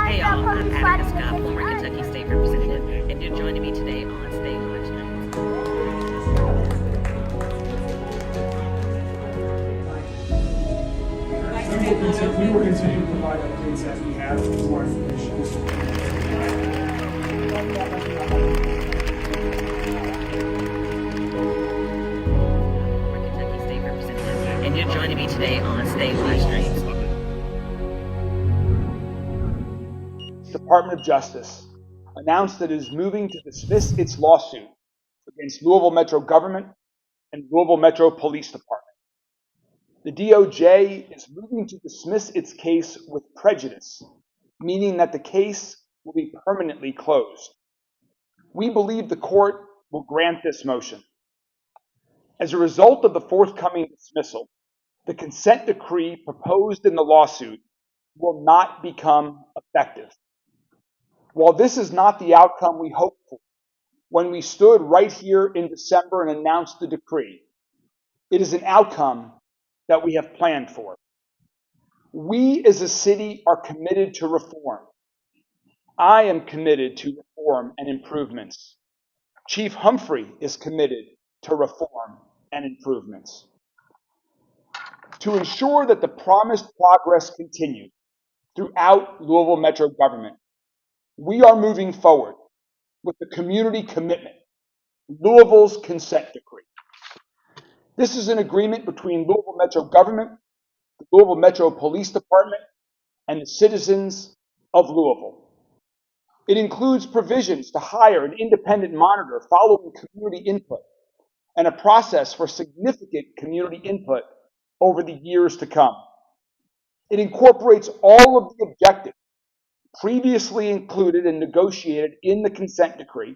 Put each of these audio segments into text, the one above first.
Hey y'all, I'm Attica Scott, former Kentucky State Representative, and you're joining me today on State Live Streams. We will continue to provide updates as we have more information. Former Kentucky State Representative, and you're joining me today on State Live Streams. Department of Justice announced that it is moving to dismiss its lawsuit against Louisville Metro Government and Louisville Metro Police Department. The DOJ is moving to dismiss its case with prejudice, meaning that the case will be permanently closed. We believe the court will grant this motion. As a result of the forthcoming dismissal, the consent decree proposed in the lawsuit will not become effective. While this is not the outcome we hoped for when we stood right here in December and announced the decree, it is an outcome that we have planned for. We as a city are committed to reform. I am committed to reform and improvements. Chief Humphrey is committed to reform and improvements. To ensure that the promised progress continues throughout Louisville Metro government, we are moving forward with the community commitment, Louisville's Consent Decree. This is an agreement between Louisville Metro government, the Louisville Metro Police Department, and the citizens of Louisville. It includes provisions to hire an independent monitor following community input and a process for significant community input over the years to come. It incorporates all of the objectives previously included and negotiated in the consent decree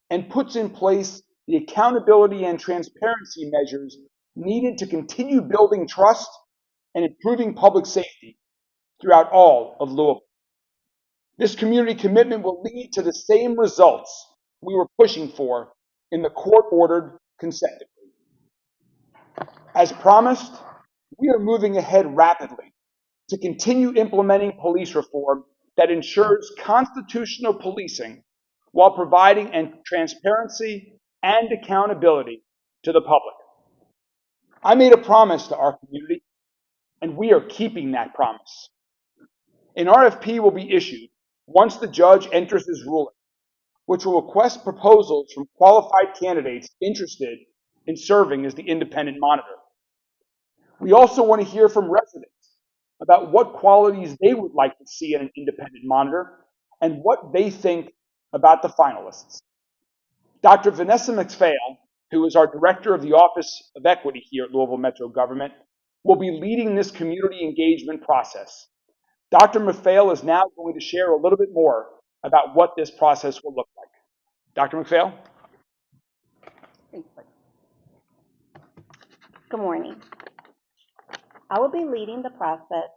and puts in place the accountability and transparency measures needed to continue building trust and improving public safety throughout all of Louisville. This community commitment will lead to the same results we were pushing for in the court-ordered consent decree. As promised, we are moving ahead rapidly to continue implementing police reform that ensures constitutional policing while providing transparency and accountability to the public. I made a promise to our community, and we are keeping that promise. An RFP will be issued once the judge enters his ruling, which will request proposals from qualified candidates interested in serving as the independent monitor. We also want to hear from residents about what qualities they would like to see in an independent monitor and what they think about the finalists. Dr. Vanessa McPhail, who is our Director of the Office of Equity here at Louisville Metro Government, will be leading this community engagement process. Dr. McPhail is now going to share a little bit more about what this process will look like. Dr. McPhail? Good morning. I will be leading the process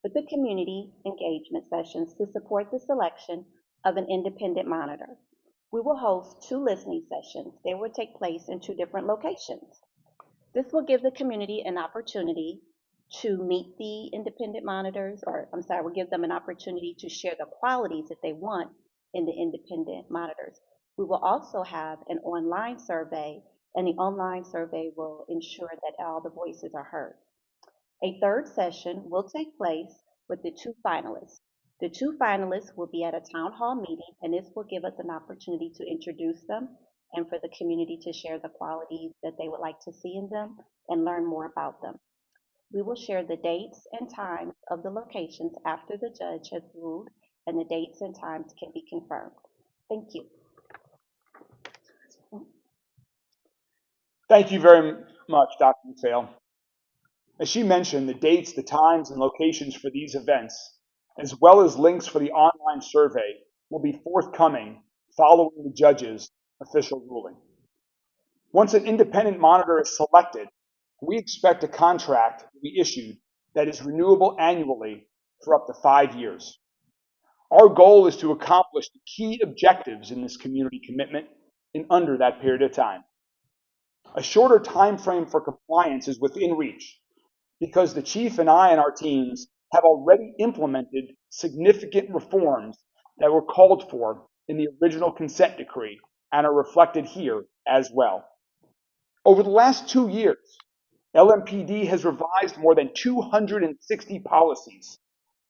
with the community engagement sessions to support the selection of an independent monitor. We will host 2 listening sessions. They will take place in 2 different locations. This will give the community an opportunity to meet the independent monitors, will give them an opportunity to share the qualities that they want in the independent monitors. We will also have an online survey, and the online survey will ensure that all the voices are heard. A 3rd session will take place with the 2 finalists. The 2 finalists will be at a town hall meeting, and this will give us an opportunity to introduce them and for the community to share the qualities that they would like to see in them and learn more about them. We will share the dates and times of the locations after the judge has ruled, and the dates and times can be confirmed. Thank you. Thank you very much, Dr. McPhail. As she mentioned, the dates, the times, and locations for these events, as well as links for the online survey, will be forthcoming following the judge's official ruling. Once an independent monitor is selected, we expect a contract to be issued that is renewable annually for up to 5 years. Our goal is to accomplish the key objectives in this community commitment in under that period of time. A shorter time frame for compliance is within reach because the chief and I and our teams have already implemented significant reforms that were called for in the original consent decree and are reflected here as well. Over the last 2 years, LMPD has revised more than 260 policies,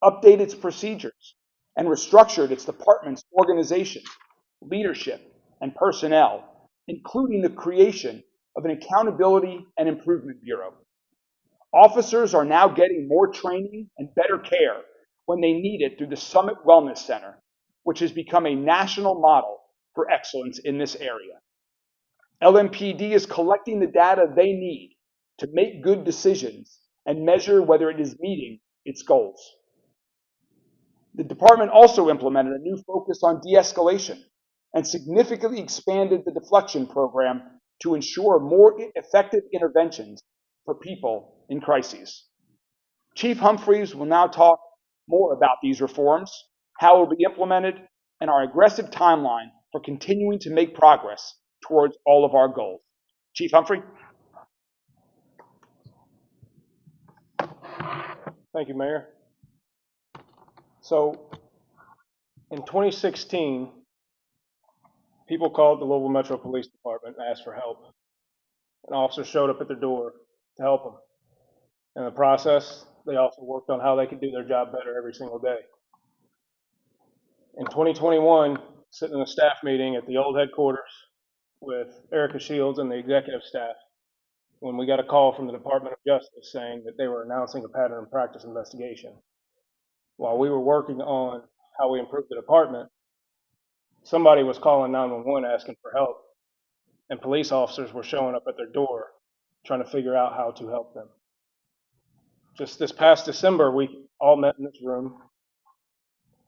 updated its procedures, and restructured its department's organization, leadership, and personnel, including the creation of an Accountability and Improvement Bureau. Officers are now getting more training and better care when they need it through the Summit Wellness Center, which has become a national model for excellence in this area. LMPD is collecting the data they need to make good decisions and measure whether it is meeting its goals. The department also implemented a new focus on de-escalation and significantly expanded the deflection program to ensure more effective interventions for people in crises. Chief Humphreys will now talk more about these reforms, how it will be implemented, and our aggressive timeline for continuing to make progress towards all of our goals. Chief Humphrey? Thank you, Mayor. So, in 2016, people called the Louisville Metro Police Department and asked for help. An officer showed up at their door to help them. In the process, they also worked on how they could do their job better every single day. In 2021, sitting in a staff meeting at the old headquarters with Erica Shields and the executive staff, when we got a call from the Department of Justice saying that they were announcing a pattern and practice investigation. While we were working on how we improved the department, somebody was calling 911 asking for help, and police officers were showing up at their door trying to figure out how to help them. Just this past December, we all met in this room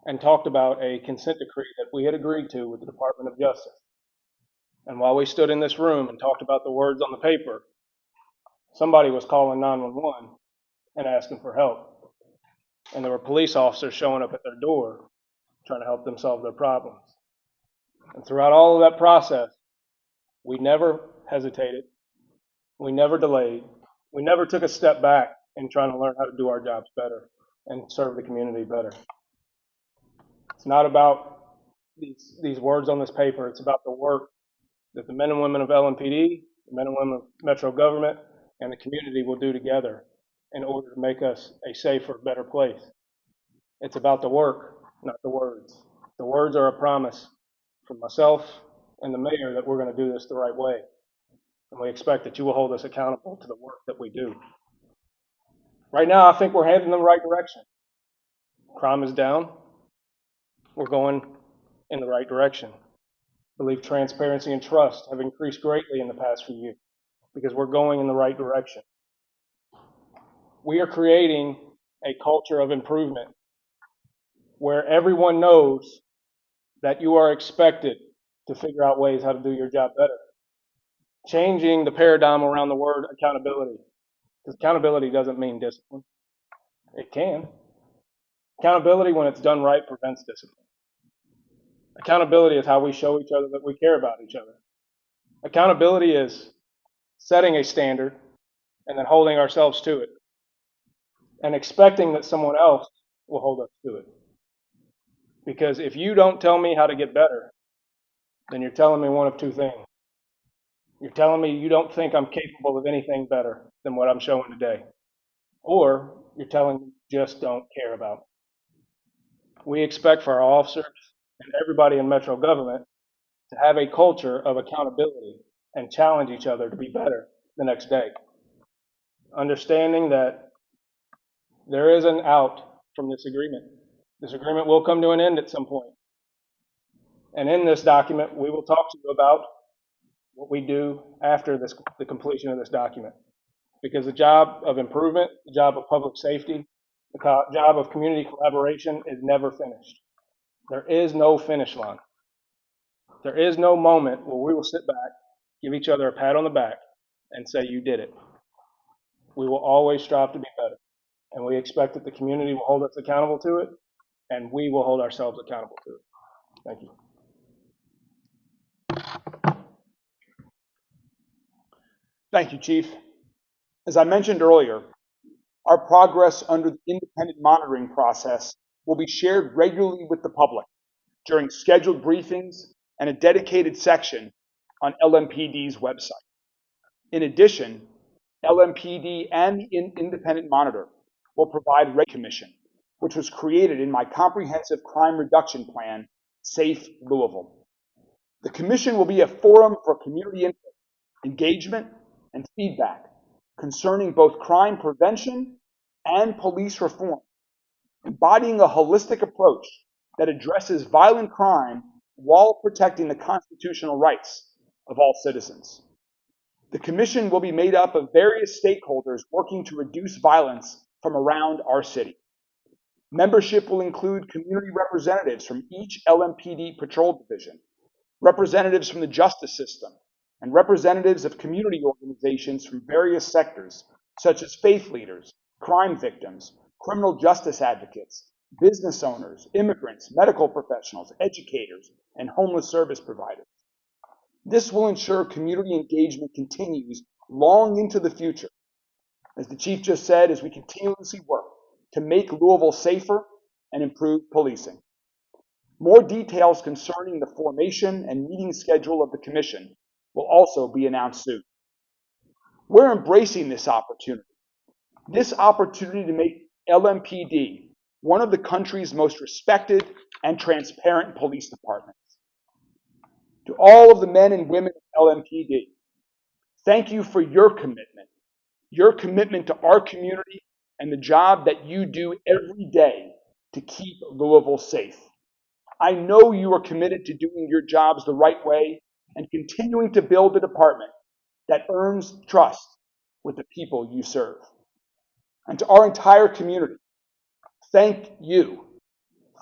and talked about a consent decree that we had agreed to with the Department of Justice. And while we stood in this room and talked about the words on the paper, somebody was calling 911 and asking for help. And there were police officers showing up at their door trying to help them solve their problems. And throughout all of that process, we never hesitated, we never delayed, we never took a step back in trying to learn how to do our jobs better and serve the community better. It's not about these words on this paper, it's about the work that the men and women of LMPD, the men and women of Metro government, and the community will do together in order to make us a safer, better place. It's about the work, not the words. The words are a promise from myself and the mayor that we're going to do this the right way. And we expect that you will hold us accountable to the work that we do. Right now, I think we're heading in the right direction. Crime is down. We're going in the right direction. I believe transparency and trust have increased greatly in the past few years because we're going in the right direction. We are creating a culture of improvement where everyone knows that you are expected to figure out ways how to do your job better. Changing the paradigm around the word accountability. Because accountability doesn't mean discipline. It can. Accountability, when it's done right, prevents discipline. Accountability is how we show each other that we care about each other. Accountability is setting a standard and then holding ourselves to it and expecting that someone else will hold us to it. Because if you don't tell me how to get better, then you're telling me one of two things. You're telling me you don't think I'm capable of anything better than what I'm showing today. Or you're telling me you just don't care about me. We expect for our officers and everybody in Metro government to have a culture of accountability and challenge each other to be better the next day. Understanding that there is an out from this agreement. This agreement will come to an end at some point. And in this document, we will talk to you about what we do after the completion of this document. Because the job of improvement, the job of public safety, the job of community collaboration is never finished. There is no finish line. There is no moment where we will sit back, give each other a pat on the back, and say, you did it. We will always strive to be better. And we expect that the community will hold us accountable to it, and we will hold ourselves accountable to it. Thank you. Thank you, Chief. As I mentioned earlier, our progress under the independent monitoring process will be shared regularly with the public during scheduled briefings and a dedicated section on LMPD's website. In addition, LMPD and the Independent Monitor will provide commission, which was created in my comprehensive crime reduction plan, Safe Louisville. The commission will be a forum for community input, engagement, and feedback concerning both crime prevention and police reform, embodying a holistic approach that addresses violent crime while protecting the constitutional rights of all citizens. The commission will be made up of various stakeholders working to reduce violence from around our city. Membership will include community representatives from each LMPD patrol division, representatives from the justice system, and representatives of community organizations from various sectors, such as faith leaders, crime victims, criminal justice advocates, business owners, immigrants, medical professionals, educators, and homeless service providers. This will ensure community engagement continues long into the future, as the Chief just said, as we continuously work to make Louisville safer and improve policing. More details concerning the formation and meeting schedule of the commission will also be announced soon. We're embracing this opportunity to make LMPD one of the country's most respected and transparent police departments. To all of the men and women of LMPD, thank you for your commitment to our community and the job that you do every day to keep Louisville safe. I know you are committed to doing your jobs the right way and continuing to build a department that earns trust with the people you serve. And to our entire community, thank you.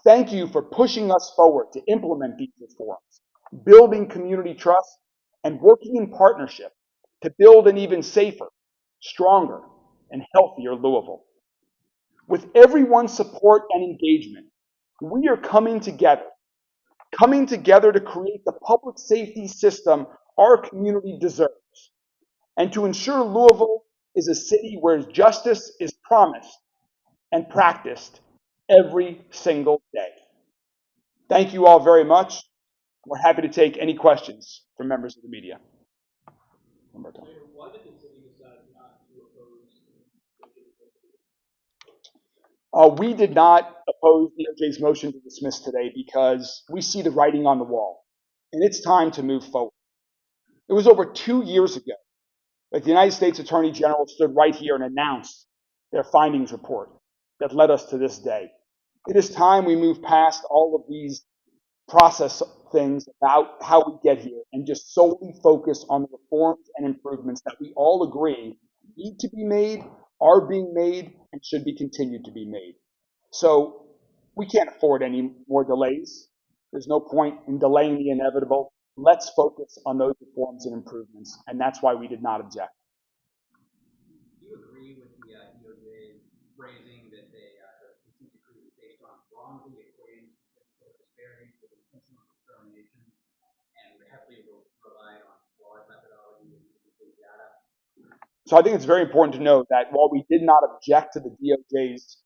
Thank you for pushing us forward to implement these reforms, building community trust, and working in partnership to build an even safer, stronger, and healthier Louisville. With everyone's support and engagement, we are coming together to create the public safety system our community deserves, and to ensure Louisville is a city where justice is promised and practiced every single day. Thank you all very much. We're happy to take any questions from members of the media. One more time. Why did the city decide not to oppose? We did not oppose DOJ's motion to dismiss today because we see the writing on the wall, and it's time to move forward. It was over 2 years ago that the United States Attorney General stood right here and announced their findings report that led us to this day. It is time we move past all of these process things about how we get here and just solely focus on the reforms and improvements that we all agree need to be made, are being made, and should be continued to be made. So we can't afford any more delays. There's no point in delaying the inevitable. Let's focus on those reforms and improvements, and that's why we did not object. Do you agree with the DOJ phrasing that the consent decree was based on wrongly equating the disparities with intentional discrimination and heavily relied on flawed methodology and data? So I think it's very important to note that while we did not object to the DOJ's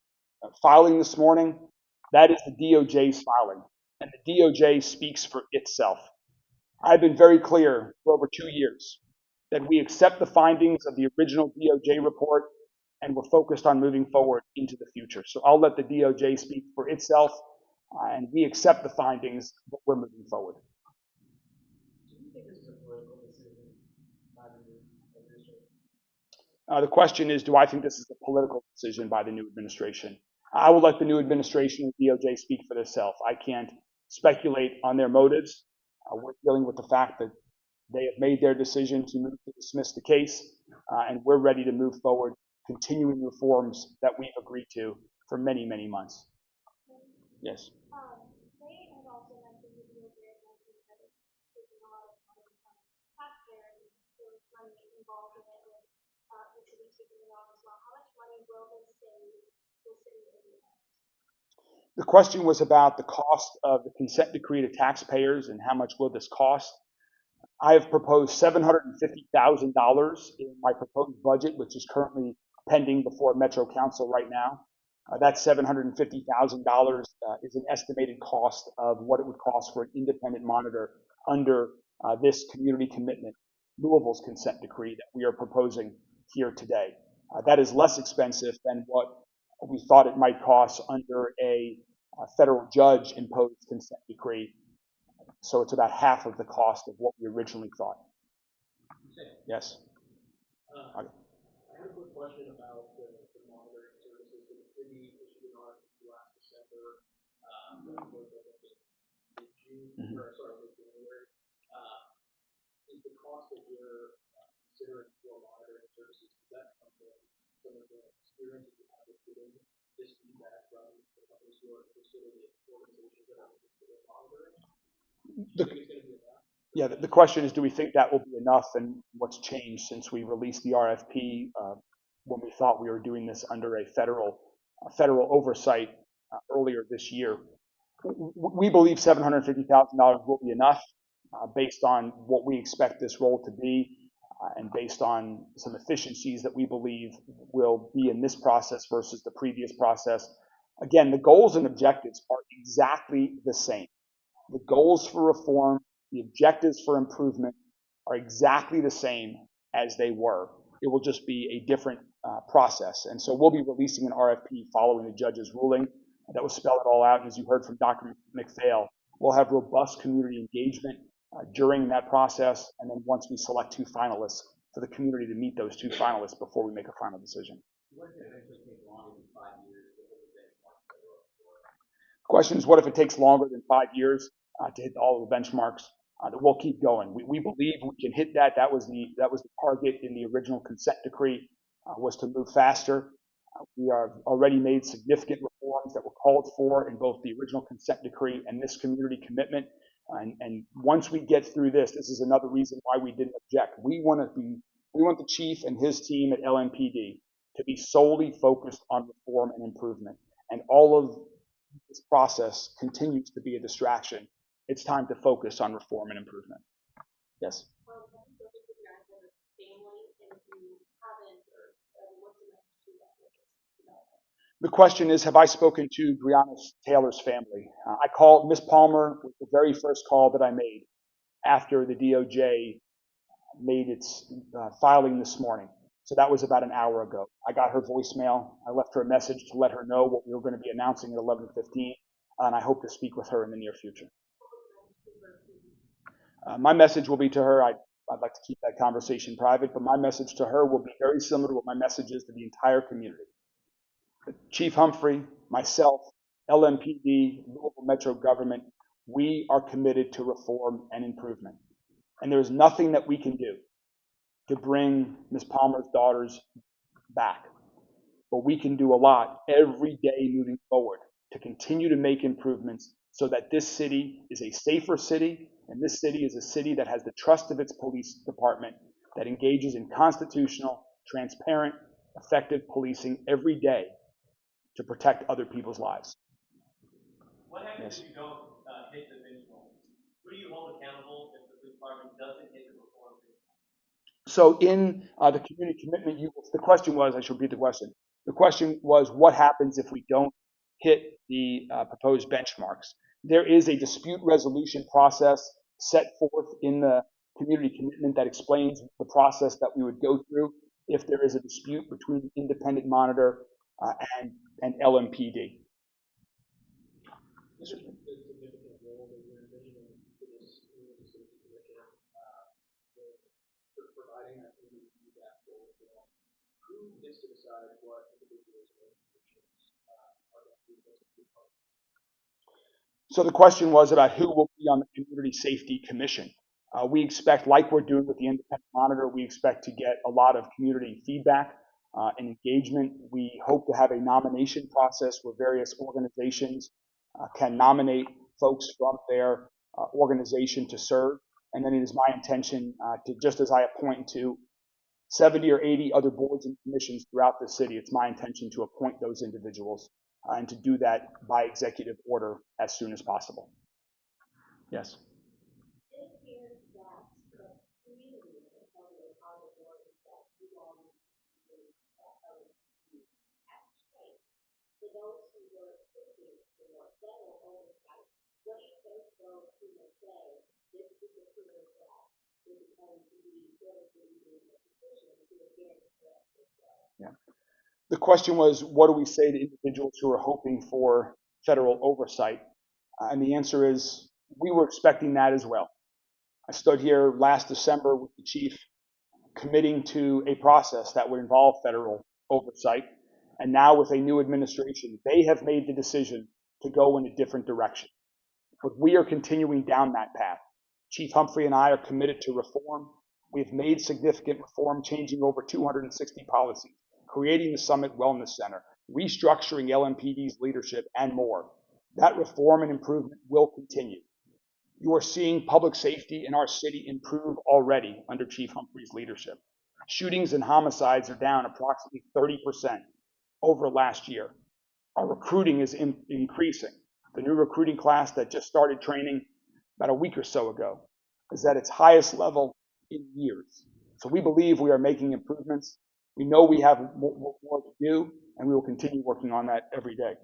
filing this morning, that is the DOJ's filing, and the DOJ speaks for itself. I've been very clear for over 2 years that we accept the findings of the original DOJ report and we're focused on moving forward into the future. So I'll let the DOJ speak for itself, and we accept the findings, but we're moving forward. Do you think this is a political decision by the new administration? The question is, do I think this is a political decision by the new administration? I will let the new administration and DOJ speak for themselves. I can't speculate on their motives. We're dealing with the fact that they have made their decision to move to dismiss the case, and we're ready to move forward, continuing reforms that we've agreed to for many, many months. Yes. They had also mentioned the DOJ mentioned that it's taking a lot of money from taxpayers, there was money involved in it with the city taking it on as well. How much money will this save the city in the end? The question was about the cost of the consent decree to taxpayers and how much will this cost. I have proposed $750,000 in my proposed budget, which is currently pending before Metro Council right now. That $750,000 is an estimated cost of what it would cost for an independent monitor under this community commitment, Louisville's consent decree that we are proposing here today. That is less expensive than what we thought it might cost under a federal judge imposed consent decree. So it's about half of the cost of what we originally thought. Yes. I have a quick question about the monitoring services. The city issued an RFP last December, mid-June, or sorry, mid-January. Is the cost that you're considering for monitoring services, does that come from some of the experience that you have with getting this feedback from the companies who are interested in the organizations that are interested in monitoring? Do you think it's going to be enough? Yeah, the question is, do we think that will be enough, and what's changed since we released the RFP when we thought we were doing this under a federal oversight earlier this year? We believe $750,000 will be enough based on what we expect this role to be and based on some efficiencies that we believe will be in this process versus the previous process. Again, the goals and objectives are exactly the same. The goals for reform, the objectives for improvement are exactly the same as they were. It will just be a different process. And so we'll be releasing an RFP following the judge's ruling that will spell it all out. And as you heard from Dr. McPhail, we'll have robust community engagement during that process. And then once we select 2 finalists, for the community to meet those 2 finalists before we make a final decision. What if it eventually takes longer than 5 years to hit the benchmarks that are up for? The question is, what if it takes longer than 5 years to hit all of the benchmarks? That we'll keep going. We believe we can hit that. That was the target in the original consent decree, was to move faster. We have already made significant reforms that were called for in both the original consent decree and this community commitment. And once we get through this is another reason why we didn't object. We want the chief and his team at LMPD to be solely focused on reform and improvement. And all of this process continues to be a distraction. It's time to focus on reform and improvement. Yes. The question is, have I spoken to Breonna Taylor's family? I called Miss Palmer with the very first call that I made after the DOJ made its filing this morning. So that was about an hour ago. I got her voicemail. I left her a message to let her know what we were going to be announcing at 11:15, and I hope to speak with her in the near future. My message will be to her. I'd like to keep that conversation private, but my message to her will be very similar to what my message is to the entire community. Chief Humphrey, myself, LMPD, Louisville Metro government, we are committed to reform and improvement. And there is nothing that we can do to bring Ms. Palmer's daughters back. But we can do a lot every day moving forward to continue to make improvements so that this city is a safer city, and this city is a city that has the trust of its police department, that engages in constitutional, transparent, effective policing every day to protect other people's lives. What happens if you don't hit the benchmark? Who do you hold accountable if the police department doesn't hit the reform benchmark? So in the community commitment, the question was, I should repeat the question. The question was, what happens if we don't hit the proposed benchmarks? There is a dispute resolution process set forth in the community commitment that explains the process that we would go through if there is a dispute between the independent monitor and LMPD. This is the significant role that you're envisioning for this community safety commission, for providing that community feedback for reform. Who gets to decide what individuals or institutions are going to be able to be part of? So the question was about who will be on the Community Safety Commission. We expect, like we're doing with the independent monitor, we expect to get a lot of community feedback and engagement. We hope to have a nomination process where various organizations can nominate folks from their organization to serve. And then it is my intention to, just as I appoint to 70 or 80 other boards and commissions throughout the city, it's my intention to appoint those individuals and to do that by executive order as soon as possible. Yes. It appears that the community is only a part of the that you all has changed. The those who were pushing for federal oversight, what do you say to those who may say this is a period that is going to be politically in a position to again correct this? Yeah. The question was, what do we say to individuals who are hoping for federal oversight? And the answer is, we were expecting that as well. I stood here last December with the chief committing to a process that would involve federal oversight. And now with a new administration, they have made the decision to go in a different direction. But we are continuing down that path. Chief Humphrey and I are committed to reform. We've made significant reform, changing over 260 policies, creating the Summit Wellness Center, restructuring LMPD's leadership, and more. That reform and improvement will continue. You are seeing public safety in our city improve already under Chief Humphrey's leadership. Shootings and homicides are down approximately 30% over last year. Our recruiting is increasing. The new recruiting class that just started training about a week or so ago is at its highest level in years. So we believe we are making improvements. We know we have more to do, and we will continue working on that every day.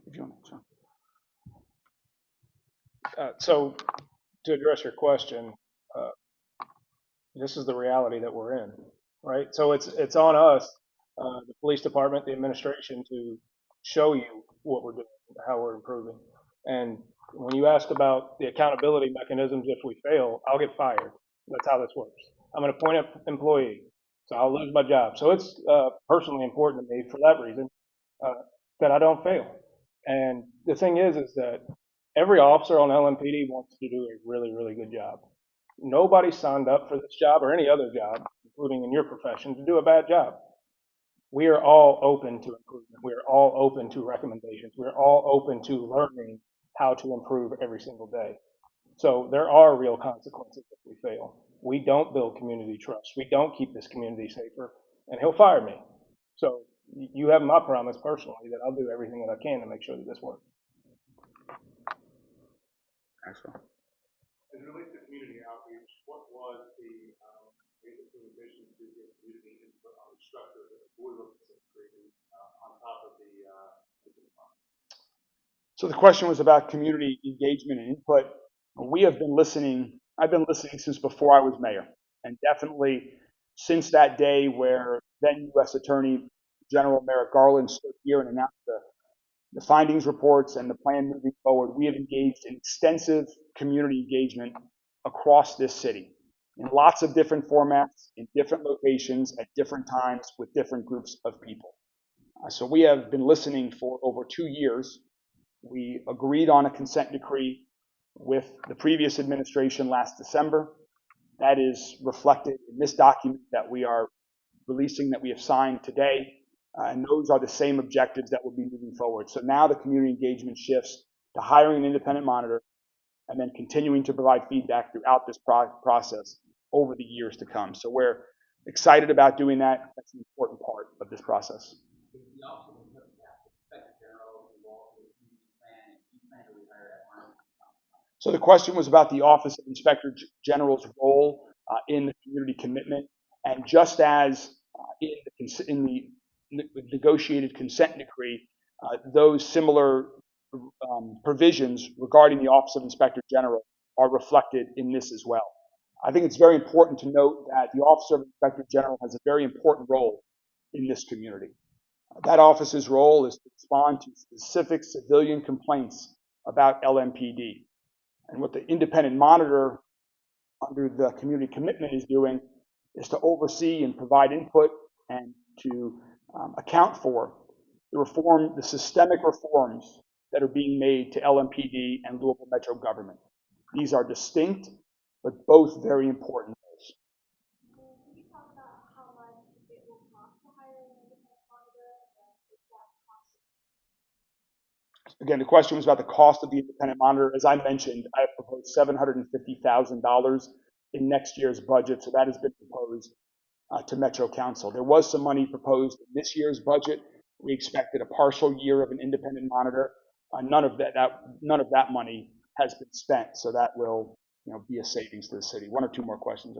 If you want to. So to address your question, this is the reality that we're in, right? So it's on us, the police department, the administration, to show you what we're doing, how we're improving. And when you ask about the accountability mechanisms, if we fail, I'll get fired. That's how this works. I'm an appointed employee, so I'll lose my job. So it's personally important to me for that reason that I don't fail. And the thing is that every officer on LMPD wants to do a really, really good job. Nobody signed up for this job or any other job, including in your profession, to do a bad job. We are all open to improvement. We are all open to recommendations. We're all open to learning how to improve every single day. So there are real consequences if we fail. We don't build community trust. We don't keep this community safer, and he'll fire me. So you have my promise personally that I'll do everything that I can to make sure that this works. Excellent. As it relates to community outreach, what was the implementation to get community input on the structure of the Louisville Consent Decree on top of the So the question was about community engagement and input. We have been listening. I've been listening since before I was mayor, and definitely since that day where then U.S. Attorney General Merrick Garland stood here and announced the findings reports and the plan moving forward. We have engaged in extensive community engagement across this city in lots of different formats, in different locations, at different times, with different groups of people. So we have been listening for over 2 years. We agreed on a consent decree with the previous administration last December. That is reflected in this document that we are releasing, that we have signed today. And those are the same objectives that will be moving forward. So now the community engagement shifts to hiring an independent monitor and then continuing to provide feedback throughout this process over the years to come. So we're excited about doing that. That's an important part of this process. So the question was about the Office of Inspector General's role in the community commitment. And just as in the negotiated consent decree, those similar provisions regarding the Office of Inspector General are reflected in this as well. I think it's very important to note that the Office of Inspector General has a very important role in this community. That office's role is to respond to specific civilian complaints about LMPD. And what the independent monitor under the community commitment is doing is to oversee and provide input and to account for the systemic reforms that are being made to LMPD and Louisville Metro government. These are distinct, but both very important roles. Can you talk about how much it will cost to hire an independent monitor and if that cost? Again, the question was about the cost of the independent monitor. As I mentioned, I have proposed $750,000 in next year's budget, so that has been proposed to Metro Council. There was some money proposed in this year's budget. We expected a partial year of an independent monitor. None of that money has been spent, so that will be a savings to the city. One or two more questions.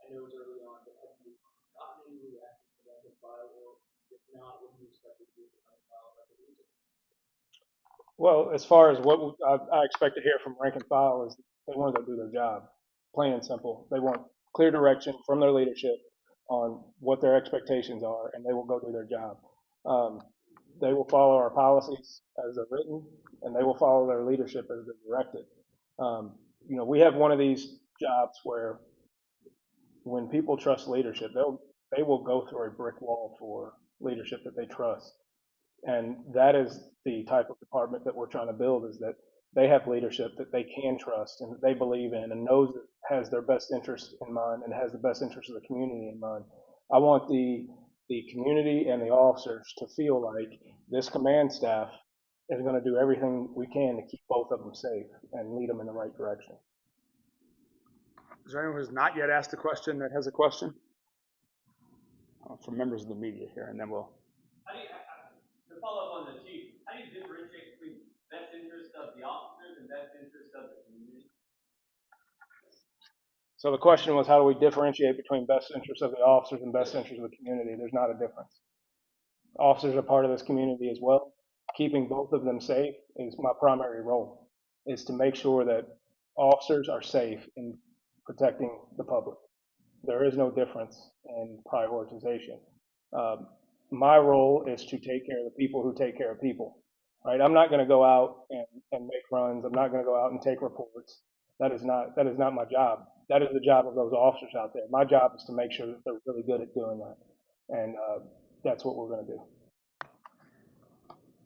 I know it's early on, but have you gotten any reaction to rank and file, or if not, what do you expect to do with rank and file if they lose it? Well, as far as what I expect to hear from rank and file is they want to go do their job, plain and simple. They want clear direction from their leadership on what their expectations are, and they will go do their job. They will follow our policies as they're written, and they will follow their leadership as they're directed. We have one of these jobs where when people trust leadership, they will go through a brick wall for leadership that they trust. And that is the type of department that we're trying to build, is that they have leadership that they can trust and that they believe in and knows that has their best interest in mind and has the best interest of the community in mind. I want the community and the officers to feel like this command staff is going to do everything we can to keep both of them safe and lead them in the right direction. Is there anyone who's not yet asked a question that has a question? From members of the media here, and then we'll. To follow up on the chief, how do you differentiate between best interest of the officers and best interest of the community? So the question was, how do we differentiate between best interest of the officers and best interest of the community? There's not a difference. Officers are part of this community as well. Keeping both of them safe is my primary role, is to make sure that officers are safe in protecting the public. There is no difference in prioritization. My role is to take care of the people who take care of people, right? I'm not going to go out and make runs. I'm not going to go out and take reports. That is not my job. That is the job of those officers out there. My job is to make sure that they're really good at doing that. And that's what we're going to do.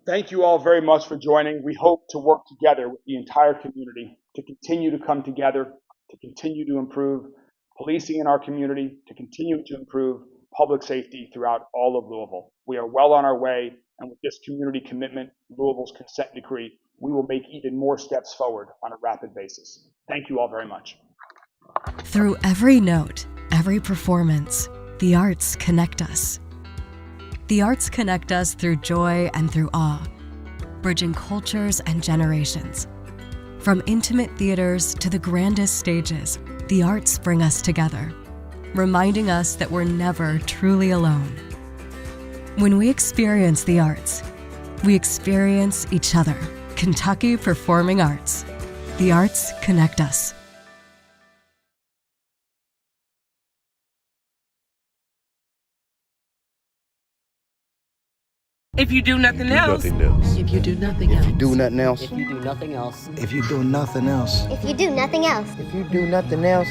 Thank you all very much for joining. We hope to work together with the entire community to continue to come together, to continue to improve policing in our community, to continue to improve public safety throughout all of Louisville. We are well on our way, and with this community commitment, Louisville's consent decree, we will make even more steps forward on a rapid basis. Thank you all very much. Through every note, every performance, the arts connect us. The arts connect us through joy and through awe, bridging cultures and generations. From intimate theaters to the grandest stages, the arts bring us together, reminding us that we're never truly alone. When we experience the arts, we experience each other. Kentucky Performing Arts. The arts connect us. If you do nothing else. If you do nothing else. If you do nothing else. If you do nothing else. If you do nothing else. If you do nothing else. If you do nothing else.